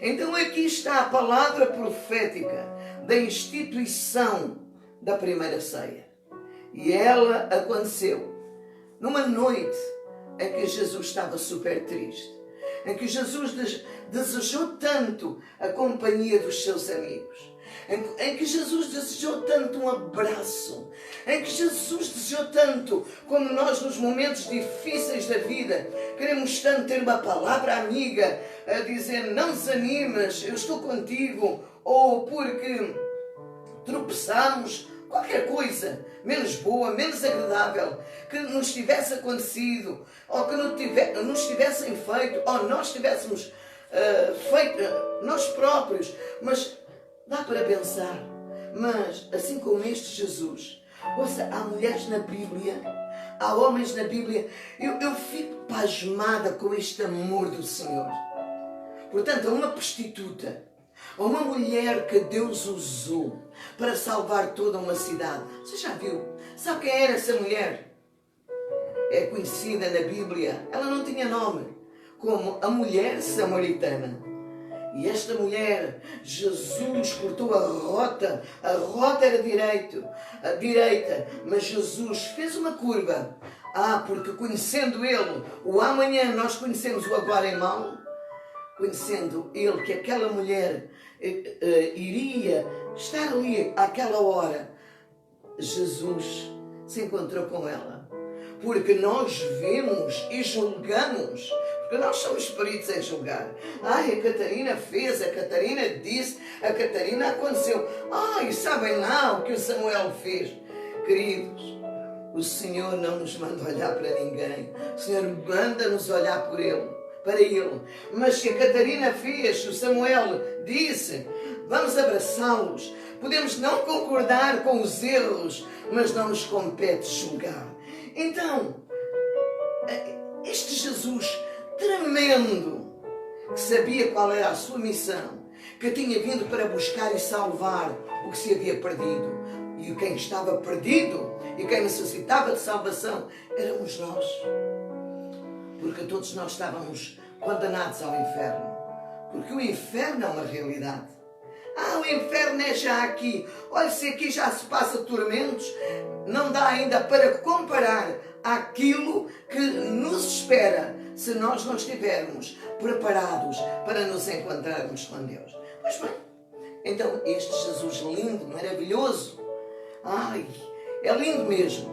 Então aqui está a palavra profética da instituição da primeira ceia. E ela aconteceu numa noite em que Jesus estava super triste, em que Jesus desejou tanto a companhia dos seus amigos, em que Jesus desejou tanto um abraço, em que Jesus desejou tanto, como nós nos momentos difíceis da vida, queremos tanto ter uma palavra amiga a dizer: não desanimes, eu estou contigo, ou porque tropeçamos, qualquer coisa menos boa, menos agradável que nos tivesse acontecido, ou que nos tivessem feito, ou nós tivéssemos feito nós próprios. Mas dá para pensar, mas assim como este Jesus, ouça, há mulheres na Bíblia, há homens na Bíblia, eu fico pasmada com este amor do Senhor. Portanto, há uma prostituta, há uma mulher que Deus usou para salvar toda uma cidade. Você já viu? Sabe quem era essa mulher? É conhecida na Bíblia, ela não tinha nome, como a mulher samaritana. E esta mulher, Jesus cortou a rota era direita, mas Jesus fez uma curva. Porque conhecendo Ele o amanhã, nós conhecemos o agora em mal, conhecendo Ele que aquela mulher iria estar ali àquela hora, Jesus se encontrou com ela. Porque nós vemos e julgamos, porque nós somos peritos em julgar. A Catarina fez, a Catarina disse, a Catarina aconteceu. E sabem lá o que o Samuel fez. Queridos, o Senhor não nos manda olhar para ninguém. O Senhor manda-nos olhar para Ele. Mas se a Catarina fez, o Samuel disse, vamos abraçá-los. Podemos não concordar com os erros, mas não nos compete julgar. Então, este Jesus tremendo, que sabia qual era a sua missão, que tinha vindo para buscar e salvar o que se havia perdido. E quem estava perdido e quem necessitava de salvação éramos nós. Porque todos nós estávamos condenados ao inferno. Porque o inferno é uma realidade. O inferno é já aqui. Olha, se aqui já se passa tormentos, não dá ainda para comparar àquilo que nos espera se nós não estivermos preparados para nos encontrarmos com Deus. Pois bem, então este Jesus lindo, maravilhoso, é lindo mesmo.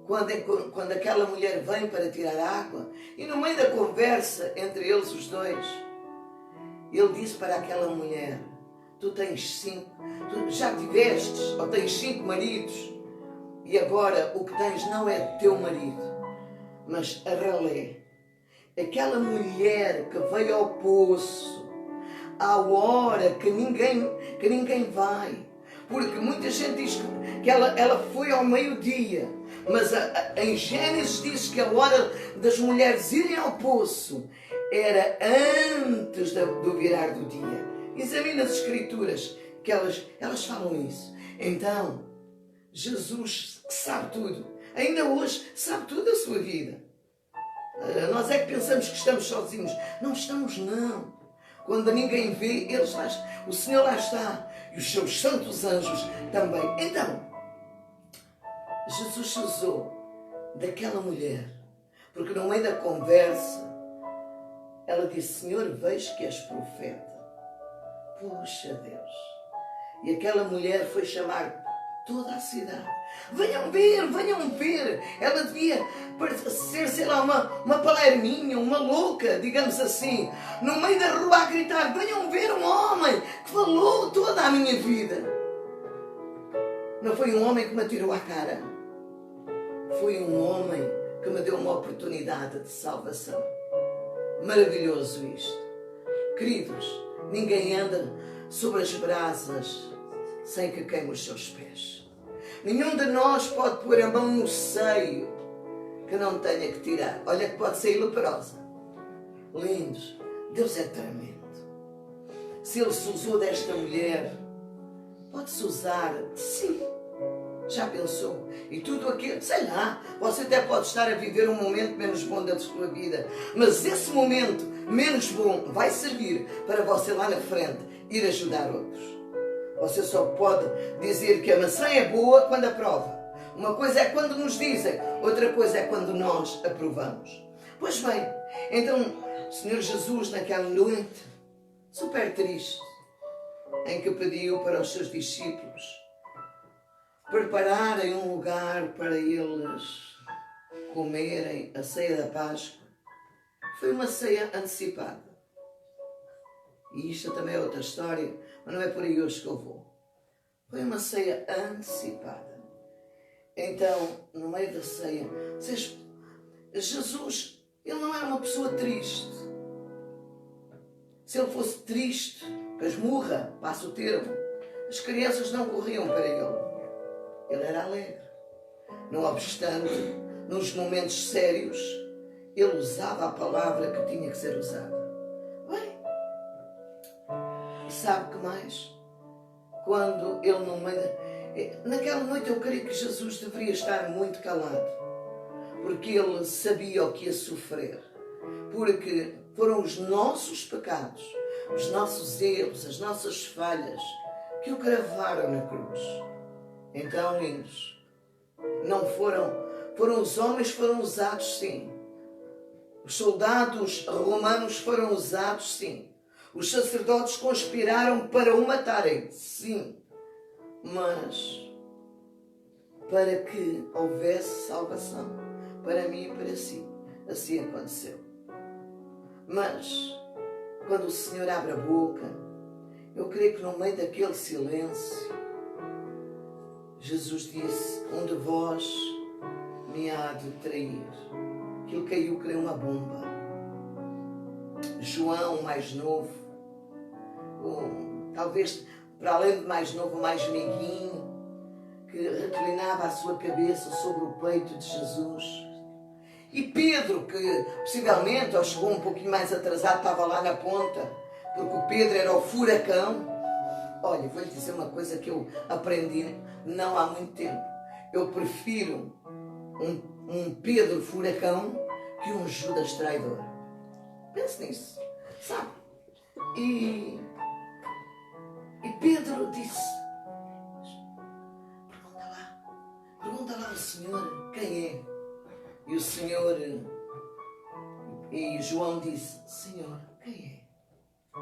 Quando aquela mulher vem para tirar água, e no meio da conversa entre eles os dois, ele disse para aquela mulher: tu já tivestes ou tens 5 maridos, e agora o que tens não é teu marido, mas a ralé, aquela mulher que veio ao poço à hora que ninguém vai, porque muita gente diz que ela foi ao meio-dia, mas em Gênesis diz que a hora das mulheres irem ao poço era antes do virar do dia. Examina as Escrituras, que elas falam isso. Então, Jesus, que sabe tudo, ainda hoje sabe tudo da sua vida. Nós é que pensamos que estamos sozinhos. Não estamos, não. Quando ninguém vê, o Senhor lá está. E os seus santos anjos também. Então, Jesus se usou daquela mulher, porque no meio da conversa, ela disse: Senhor, vejo que és profeta. Puxa Deus. E aquela mulher foi chamar toda a cidade. Venham ver. Ela devia ser, sei lá, uma palerminha, uma louca, digamos assim, no meio da rua a gritar: venham ver um homem que falou toda a minha vida. Não foi um homem que me atirou à cara. Foi um homem que me deu uma oportunidade de salvação. Maravilhoso isto. Queridos, ninguém anda sobre as brasas sem que queime os seus pés. Nenhum de nós pode pôr a mão no seio que não tenha que tirar. Olha que pode sair leprosa. Lindos. Deus é tremendo. Se Ele se usou desta mulher, pode-se usar de si. Já pensou? E tudo aquilo, sei lá, você até pode estar a viver um momento menos bom da sua vida, mas esse momento menos bom vai servir para você lá na frente ir ajudar outros. Você só pode dizer que a maçã é boa quando a prova. Uma coisa é quando nos dizem, outra coisa é quando nós aprovamos. Pois bem, então o Senhor Jesus naquela noite, super triste, em que pediu para os seus discípulos prepararem um lugar para eles comerem a ceia da Páscoa, foi uma ceia antecipada. E isto também é outra história, mas não é por aí hoje que eu vou. Foi uma ceia antecipada. Então, no meio da ceia, Jesus, ele não era uma pessoa triste. Se ele fosse triste, casmurra, passa o termo, as crianças não corriam para ele. Ele era alegre. Não obstante, nos momentos sérios, ele usava a palavra que tinha que ser usada. Bem, sabe que mais? Quando ele no meio... Naquela noite eu creio que Jesus deveria estar muito calado, porque ele sabia o que ia sofrer, porque foram os nossos pecados, os nossos erros, as nossas falhas que o cravaram na cruz. Então, lindos, não foram os homens que foram usados, sim. Os soldados romanos foram usados, sim. Os sacerdotes conspiraram para o matarem, sim. Mas para que houvesse salvação para mim e para si, assim aconteceu. Mas quando o Senhor abre a boca, eu creio que no meio daquele silêncio, Jesus disse: um de vós me há de trair. Aquilo caiu, creio, uma bomba. João, mais novo, talvez para além de mais novo, mais meiguinho, que reclinava a sua cabeça sobre o peito de Jesus. E Pedro, que possivelmente, ou chegou um pouquinho mais atrasado, estava lá na ponta, porque o Pedro era o furacão. Olha, vou-lhe dizer uma coisa que eu aprendi não há muito tempo. Eu prefiro um Pedro furacão que um Judas traidor. Pense nisso, sabe? E Pedro disse: pergunta lá ao Senhor quem é. E o Senhor, e João disse: Senhor, quem é?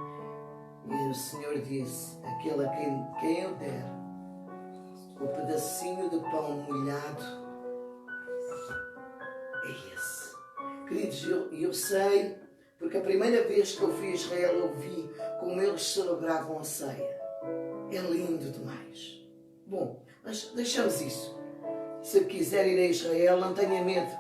E o Senhor disse: aquele a quem eu der o pedacinho de pão molhado é esse. Queridos, eu sei, porque a primeira vez que eu fui a Israel eu vi como eles celebravam a ceia. É lindo demais. Bom, mas deixamos isso. Se quiser ir a Israel, não tenha medo,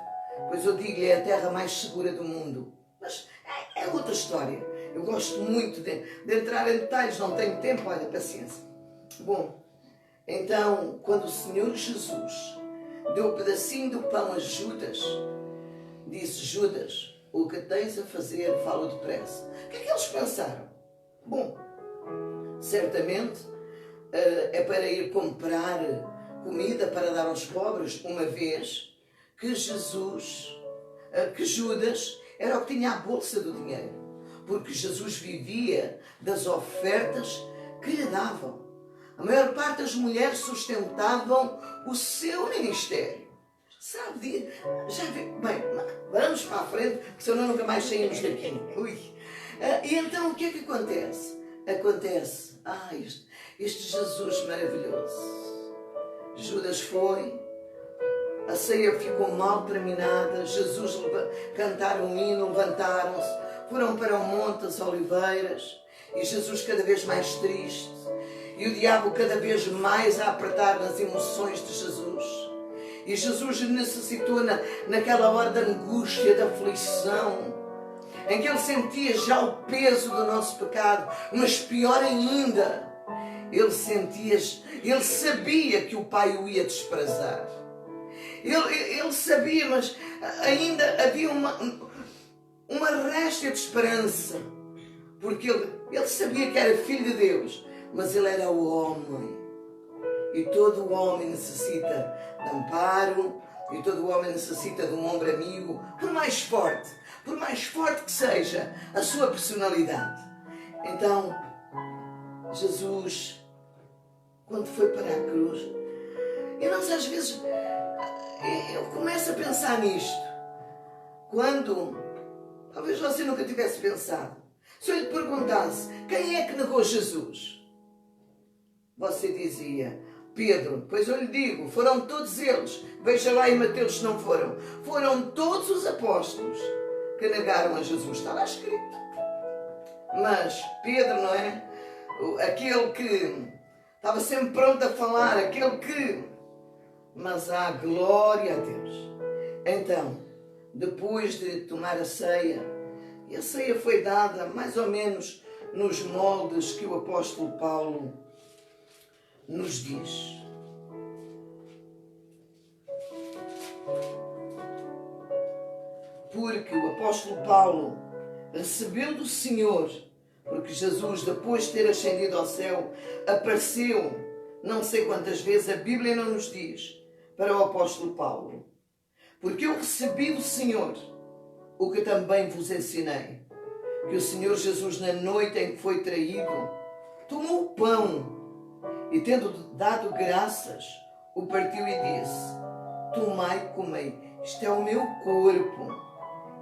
pois eu digo-lhe, é a terra mais segura do mundo. Mas é outra história. Eu gosto muito de entrar em detalhes, não tenho tempo, olha, paciência. Bom, então, quando o Senhor Jesus deu um pedacinho do pão a Judas, disse: Judas, o que tens a fazer, fala depressa. O que é que eles pensaram? Bom, certamente é para ir comprar comida para dar aos pobres, uma vez que Judas era o que tinha a bolsa do dinheiro, porque Jesus vivia das ofertas que lhe davam. A maior parte das mulheres sustentavam o seu ministério. Sabe, já vi, bem, vamos para a frente, porque senão nunca mais saímos daqui. E então o que é que acontece? Acontece, este Jesus maravilhoso. Judas foi, a ceia ficou mal terminada, Jesus cantaram um hino, levantaram-se, foram para o Monte das Oliveiras, e Jesus cada vez mais triste, e o diabo cada vez mais a apertar nas emoções de Jesus. E Jesus necessitou naquela hora da angústia, da aflição, em que ele sentia já o peso do nosso pecado, mas pior ainda, ele sabia que o Pai o ia desprezar. Ele sabia, mas ainda havia uma réstia de esperança, porque ele sabia que era filho de Deus, mas ele era o homem. E todo o homem necessita de amparo, e todo o homem necessita de um ombro amigo, por mais forte que seja a sua personalidade. Então, Jesus, quando foi para a cruz, e nós às vezes eu começo a pensar nisto. Quando talvez você nunca tivesse pensado. Se eu lhe perguntasse, quem é que negou Jesus? Você dizia, Pedro. Pois eu lhe digo, foram todos eles. Veja lá em Mateus se não foram. Foram todos os apóstolos que negaram a Jesus. Está lá escrito. Mas Pedro, não é? Aquele que estava sempre pronto a falar, aquele que... Mas há glória a Deus. Então, depois de tomar a ceia, e a ceia foi dada mais ou menos nos moldes que o apóstolo Paulo nos diz. Porque o apóstolo Paulo recebeu do Senhor, porque Jesus, depois de ter ascendido ao céu, apareceu não sei quantas vezes, a Bíblia não nos diz, para o apóstolo Paulo. Porque eu recebi do Senhor o que também vos ensinei, que o Senhor Jesus, na noite em que foi traído, tomou o pão e, tendo dado graças, o partiu e disse, tomai e comei, isto é o meu corpo,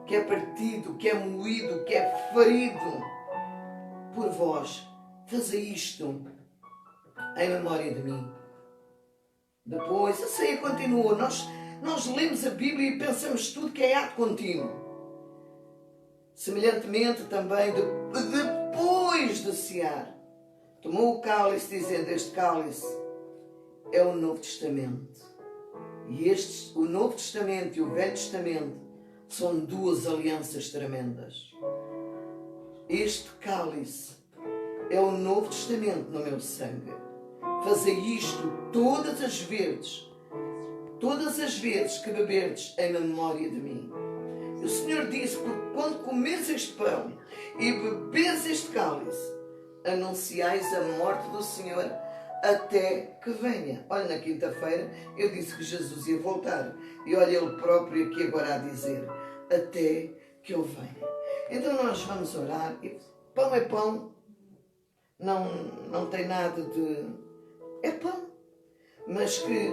que é partido, que é moído, que é ferido por vós. Fazei isto em memória de mim. Depois, a ceia continua. Nós lemos a Bíblia e pensamos tudo que é ato contínuo. Semelhantemente também, depois de cear, tomou o cálice, dizendo, este cálice é o Novo Testamento. E o Novo Testamento e o Velho Testamento são duas alianças tremendas. Este cálice é o Novo Testamento no meu sangue. Fazei isto todas as vezes que beberdes em memória de mim. E o Senhor disse, porque quando comeres este pão e bebes este cálice, anunciais a morte do Senhor até que venha. Olha, na quinta-feira eu disse que Jesus ia voltar. E olha ele próprio aqui agora a dizer, até que eu venha. Então nós vamos orar. E pão é pão. Não tem nada de... É pão. Mas que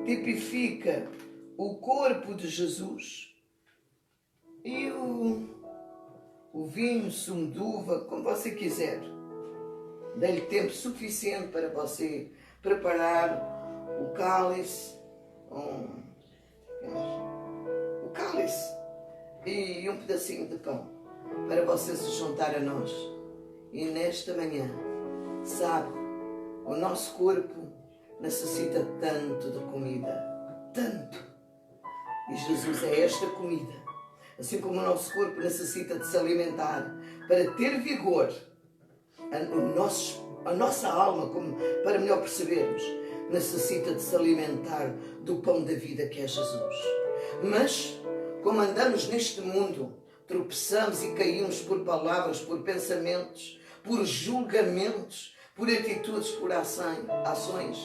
tipifica o corpo de Jesus. E o vinho, sumo de uva, como você quiser. Dê-lhe tempo suficiente para você preparar o cálice, o cálice e um pedacinho de pão para você se juntar a nós. E nesta manhã, sabe, o nosso corpo necessita tanto de comida, tanto. E Jesus é esta comida. Assim como o nosso corpo necessita de se alimentar para ter vigor, a nossa alma, para melhor percebermos, necessita de se alimentar do pão da vida que é Jesus. Mas, como andamos neste mundo, tropeçamos e caímos por palavras, por pensamentos, por julgamentos, por atitudes, por ações.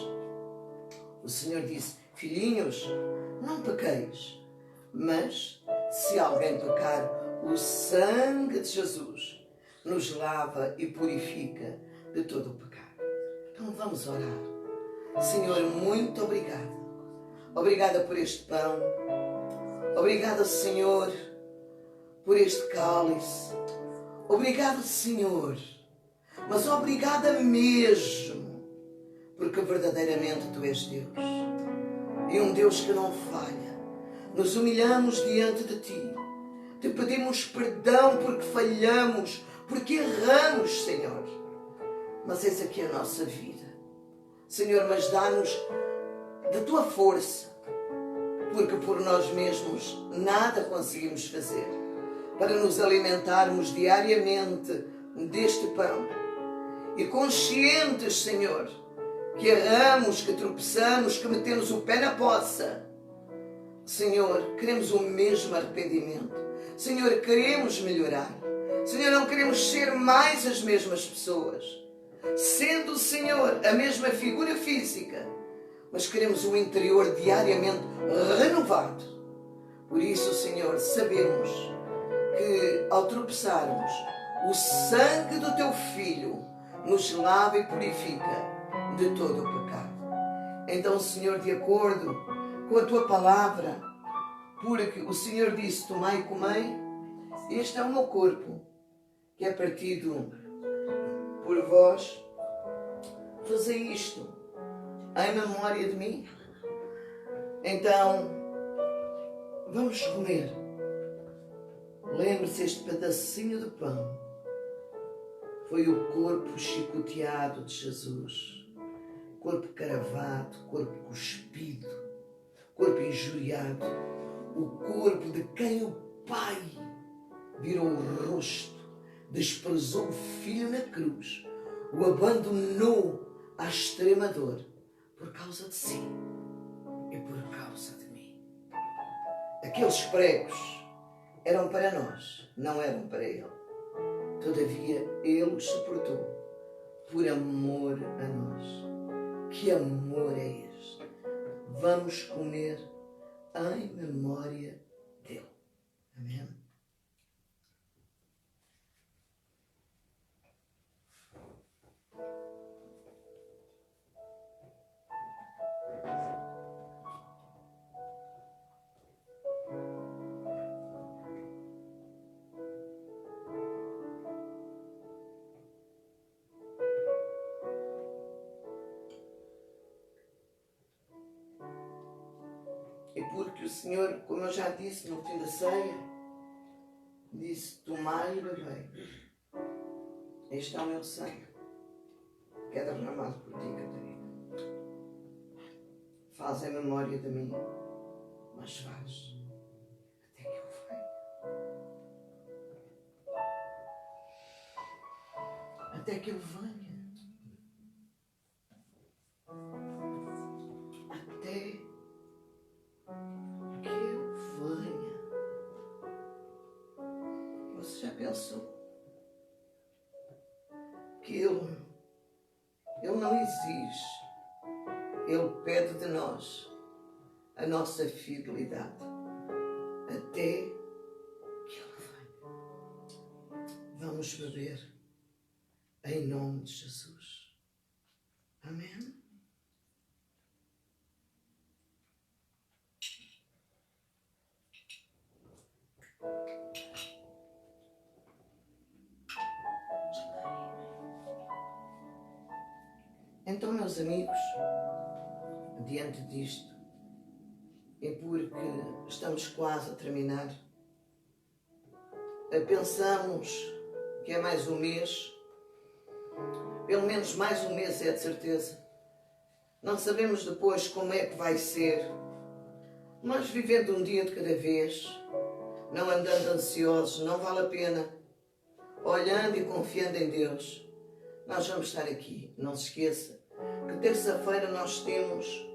O Senhor disse, filhinhos, não pequeis, mas se alguém pecar, o sangue de Jesus nos lava e purifica de todo o pecado. Então vamos orar. Senhor, muito obrigada. Obrigada por este pão. Obrigada, Senhor, por este cálice. Obrigada, Senhor. Mas obrigada mesmo, porque verdadeiramente Tu és Deus. E um Deus que não falha. Nos humilhamos diante de Ti. Te pedimos perdão porque falhamos, porque erramos, Senhor. Mas eis aqui a nossa vida. Senhor, mas dá-nos da Tua força, porque por nós mesmos nada conseguimos fazer para nos alimentarmos diariamente deste pão. E conscientes, Senhor, que erramos, que tropeçamos, que metemos o pé na poça, Senhor, queremos o mesmo arrependimento. Senhor, queremos melhorar. Senhor, não queremos ser mais as mesmas pessoas. Sendo, Senhor, a mesma figura física, mas queremos o interior diariamente renovado. Por isso, Senhor, sabemos que ao tropeçarmos, o sangue do Teu Filho nos lava e purifica de todo o pecado. Então, Senhor, de acordo com a tua palavra, porque o Senhor disse: tomai e comei, este é o meu corpo, que é partido por vós. Fazei isto em memória de mim. Então, vamos comer. Lembre-se, este pedacinho de pão foi o corpo chicoteado de Jesus. Corpo cravado, corpo cuspido, corpo injuriado. O corpo de quem o Pai virou o rosto, desprezou o Filho na cruz, o abandonou à extrema dor por causa de si e por causa de mim. Aqueles pregos eram para nós, não eram para Ele. Todavia, Ele os suportou por amor a nós. Que amor é este? Vamos comer em memória dele. Amém? E porque o Senhor, como eu já disse no fim da ceia, disse: tomai e bebei. Este é o meu sangue, que é derramado por ti, Catarina. Faz em memória de mim, mas faz até que eu venha. Até que eu venha. Já pensou que Ele não exige, Ele pede de nós a nossa fidelidade até que Ele venha. Vamos beber em nome de Jesus. Amém? Então, meus amigos, diante disto, e porque estamos quase a terminar, pensamos que é mais um mês, pelo menos mais um mês é de certeza. Não sabemos depois como é que vai ser, mas vivendo um dia de cada vez, não andando ansiosos, não vale a pena, olhando e confiando em Deus, nós vamos estar aqui. Não se esqueça que terça-feira nós temos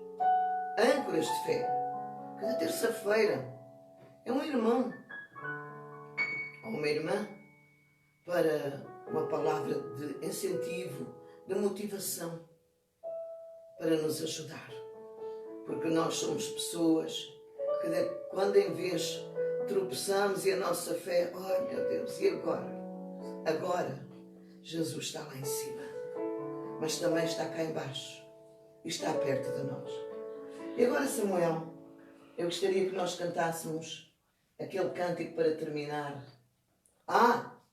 âncoras de fé. Cada terça-feira é um irmão ou uma irmã para uma palavra de incentivo, de motivação, para nos ajudar. Porque nós somos pessoas que quando em vez tropeçamos e a nossa fé, oh meu Deus, e agora? Agora Jesus está lá em cima, mas também está cá embaixo e está perto de nós. E agora, Samuel, eu gostaria que nós cantássemos aquele cântico para terminar.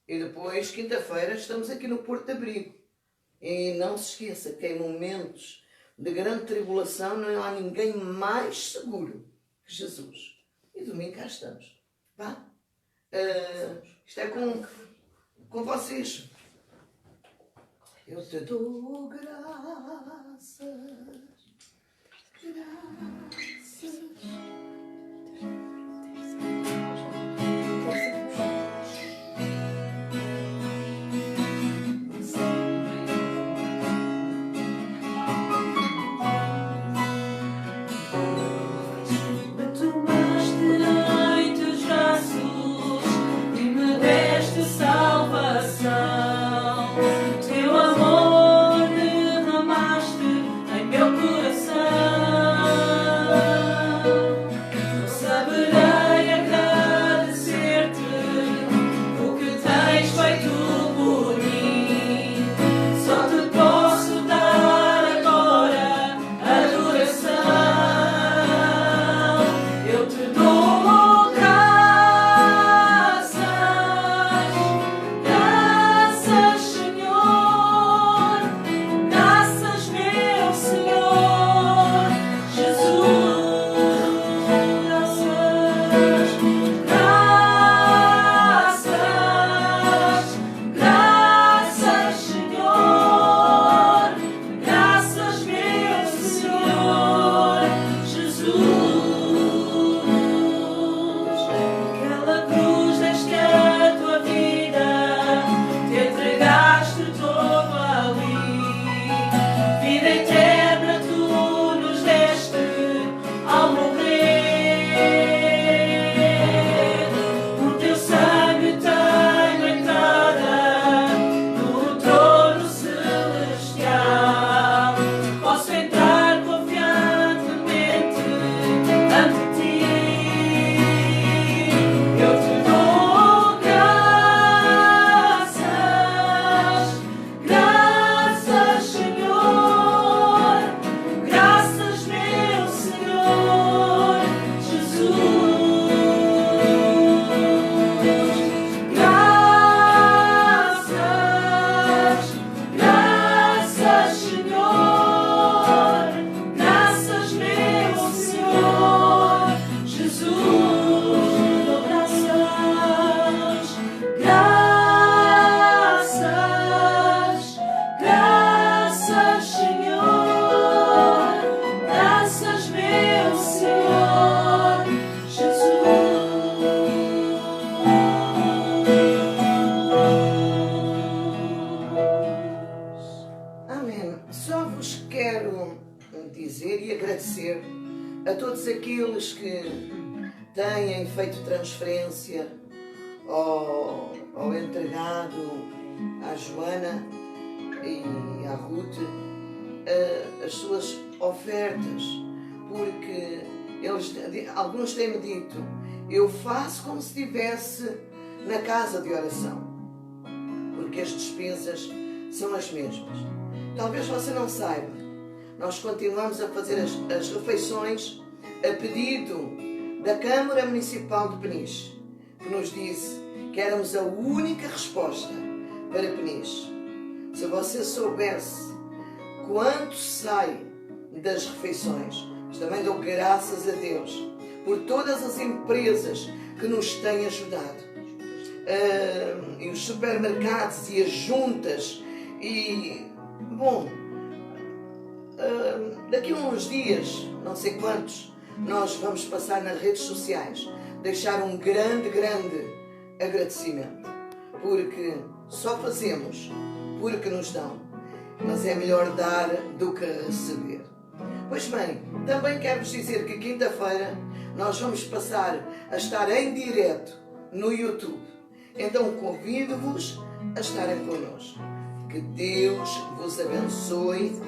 E depois, quinta-feira, estamos aqui no Porto de Abrigo. E não se esqueça que em momentos de grande tribulação não há ninguém mais seguro que Jesus. E domingo cá estamos. Vá? Isto é com vocês. Eu te dou graças, graças. todos aqueles que têm feito transferência ao entregado, à Joana e à Ruth, as suas ofertas, porque alguns têm-me dito, eu faço como se estivesse na casa de oração, porque as despesas são as mesmas. Talvez você não saiba, nós continuamos a fazer as refeições a pedido da Câmara Municipal de Peniche, que nos disse que éramos a única resposta para Peniche. Se você soubesse quanto sai das refeições, mas também dou graças a Deus por todas as empresas que nos têm ajudado, e os supermercados e as juntas, e bom, daqui a uns dias, não sei quantos, nós vamos passar nas redes sociais, deixar um grande agradecimento, porque só fazemos porque nos dão, mas é melhor dar do que receber. Pois bem, também quero-vos dizer que quinta-feira nós vamos passar a estar em direto no YouTube. Então convido-vos a estarem connosco. Que Deus vos abençoe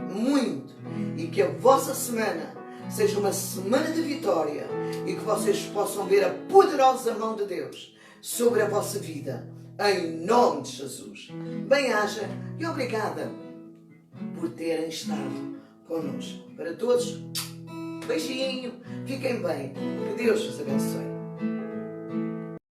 muito e que a vossa semana seja uma semana de vitória e que vocês possam ver a poderosa mão de Deus sobre a vossa vida, em nome de Jesus. Bem-aja e obrigada por terem estado connosco. Para todos, beijinho, fiquem bem, que Deus vos abençoe.